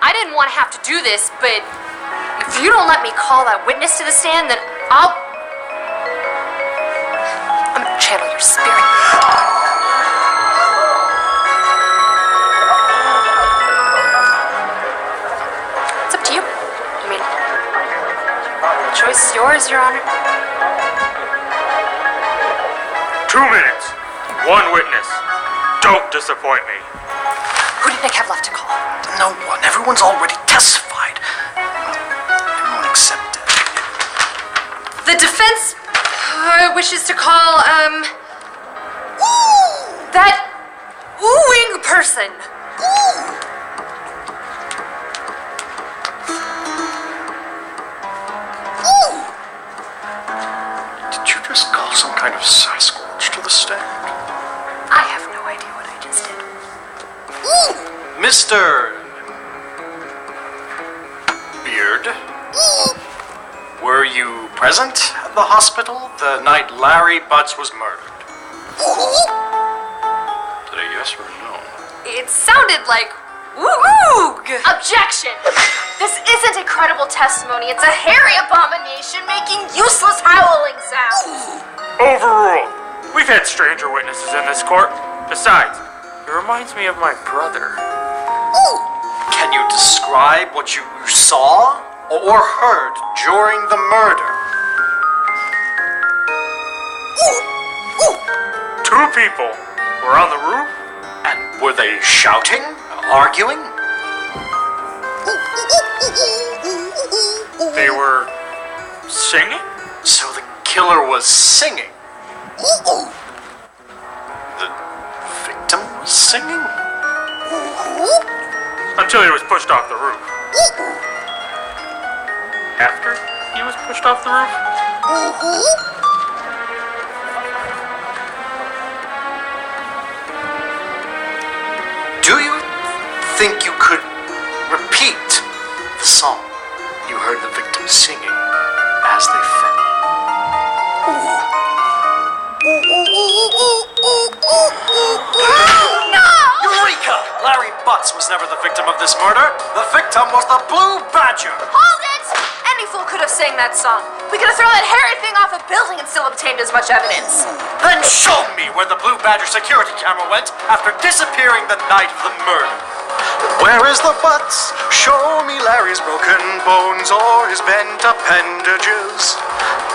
I didn't want to have to do this, but if you don't let me call that witness to the stand, then I'm gonna channel your spirit. It's up to you. I mean, the choice is yours, Your Honor. 2 minutes. 1 witness. Don't disappoint me. Who did Nick have left to call? No one. Everyone's already testified. Everyone except... The defense wishes to call, that oohing person. Did you just call some kind of Sasquatch to the stand? I have no idea what I just did. Mr. Beard? Were you present at the hospital the night Larry Butts was murdered? Did I yes or no? It sounded like woo-hoo! Objection! This isn't a credible testimony. It's a hairy abomination making useless howling sounds. Overruled. We've had stranger witnesses in this court. Besides, he reminds me of my brother. Can you describe what you saw or heard during the murder? 2 people were on the roof. And were they shouting? Arguing? They were singing? So the killer was singing? The victim was singing? Until he was pushed off the roof. After he was pushed off the roof? Do you think you could repeat the song you heard the victim singing as they fell? No! Eureka! Larry Butts was never the victim of this murder. The victim was the Blue Badger. Hold it! Any fool could have sang that song. We could have thrown that hairy thing off a building and still obtained as much evidence. Then show me where the Blue Badger security camera went after disappearing the night of the murder. Where is the Butts? Show me Larry's broken bones or his bent appendages.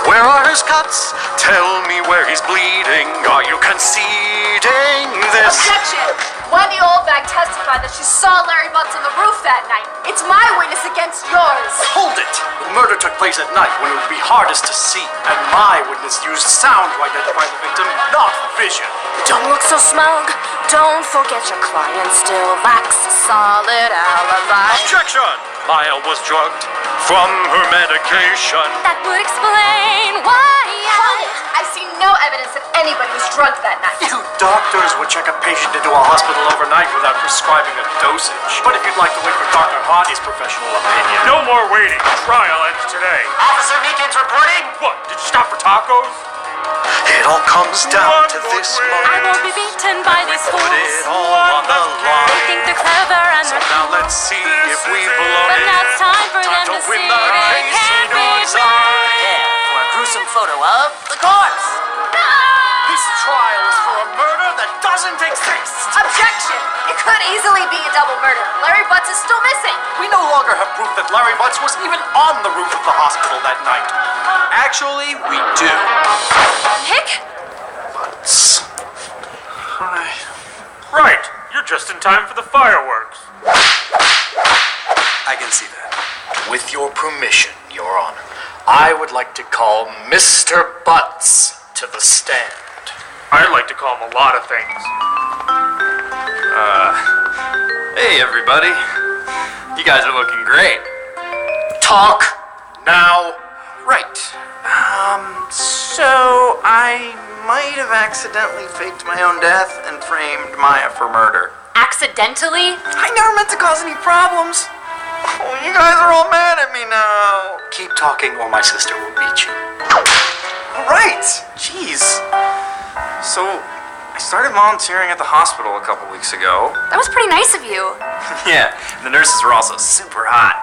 Where are his cuts? Tell me where he's bleeding. Are you conceding this? Objection! Wendy Oldbag testified that she saw Larry Butts on the roof that night. It's my witness against yours. Hold it! The murder took place at night when it would be hardest to see, and my witness used sound to identify the victim, not vision. Don't look so smug. Don't forget your client still lacks a solid alibi. Objection! Maya was drugged from her medication. That would explain why. Hold it! I see no evidence that anybody was drugged that night. You doctors would check a patient into a hospital overnight without prescribing a dosage. But if you'd like to wait for Dr. Hardy's professional opinion... No more waiting. Trial ends today. Officer Meekins reporting. What? Did you stop for tacos? It all comes down to this I moment. won't be beaten by these Put fools. it all on the They line. think they're clever and So they're now cool. let's see if we blow But it. now it's time for them Time to to win see the they case can't in be yours beat. For a gruesome photo of the corpse. This trial is for a murder that doesn't exist. Objection! It could easily be a double murder. Larry Butts is still missing. We no longer have proof that Larry Butts was even on the roof of the hospital that night. Actually, we do. Nick? Butts. Hi. Right. You're just in time for the fireworks. I can see that. With your permission, Your Honor, I would like to call Mr. Butts to the stand. I'd like to call him a lot of things. Hey everybody. You guys are looking great. Talk now. Right. So I might have accidentally faked my own death and framed Maya for murder. Accidentally? I never meant to cause any problems. Oh, you guys are all mad at me now. Keep talking or my sister will beat you. Right. Jeez. So, I started volunteering at the hospital a couple weeks ago. That was pretty nice of you. Yeah, the nurses were also super hot.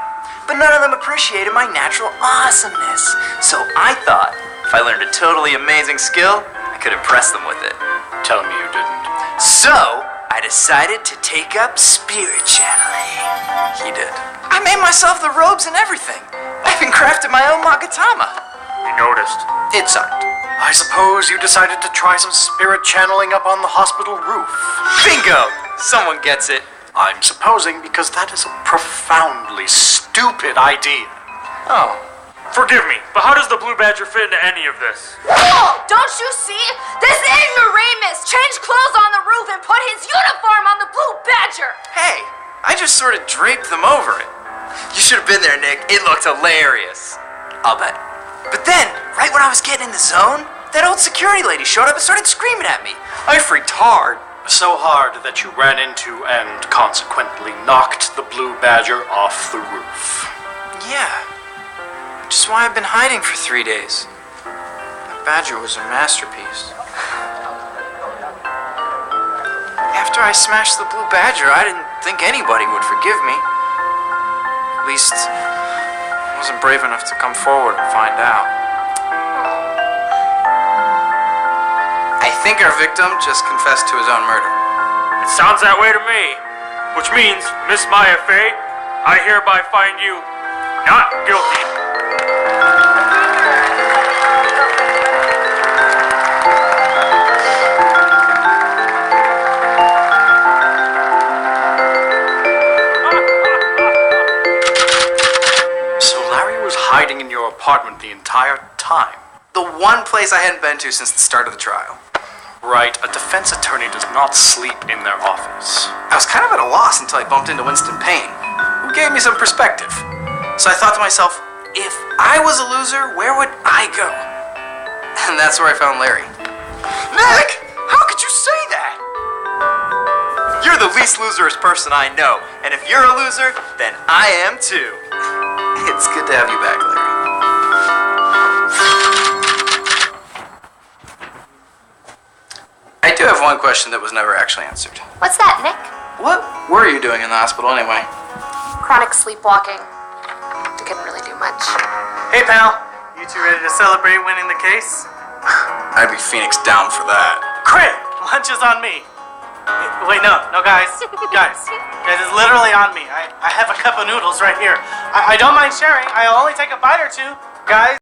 But none of them appreciated my natural awesomeness. So I thought, if I learned a totally amazing skill, I could impress them with it. Tell me you didn't. So, I decided to take up spirit channeling. He did. I made myself the robes and everything. I even crafted my own magatama. We noticed. It sucked. I suppose you decided to try some spirit channeling up on the hospital roof. Bingo! Someone gets it. I'm supposing because that is a profoundly stupid idea. Oh. Forgive me, but how does the Blue Badger fit into any of this? Oh, don't you see? This ignoramus changed clothes on the roof and put his uniform on the Blue Badger. Hey, I just sort of draped them over it. You should have been there, Nick. It looked hilarious. I'll bet. But then, right when I was getting in the zone, that old security lady showed up and started screaming at me. I freaked hard. So hard that you ran into and consequently knocked the Blue Badger off the roof. Yeah. Which is why I've been hiding for 3 days. That badger was a masterpiece. After I smashed the Blue Badger, I didn't think anybody would forgive me. At least, I wasn't brave enough to come forward and find out. I think our victim just confessed to his own murder. It sounds that way to me. Which means, Miss Maya Fey, I hereby find you not guilty. So Larry was hiding in your apartment the entire time. The one place I hadn't been to since the start of the trial. Right, a defense attorney does not sleep in their office. I was kind of at a loss until I bumped into Winston Payne, who gave me some perspective. So I thought to myself, if I was a loser, where would I go? And that's where I found Larry. Nick! How could you say that? You're the least loserous person I know, and if you're a loser, then I am too. It's good to have you back, Larry. I do have one question that was never actually answered. What's that, Nick? What were you doing in the hospital anyway? Chronic sleepwalking. I couldn't really do much. Hey, pal. You two ready to celebrate winning the case? I'd be Phoenix down for that. Great! Lunch is on me. Wait, no, guys. Guys, it's literally on me. I have a cup of noodles right here. I don't mind sharing. I'll only take a bite or two. Guys.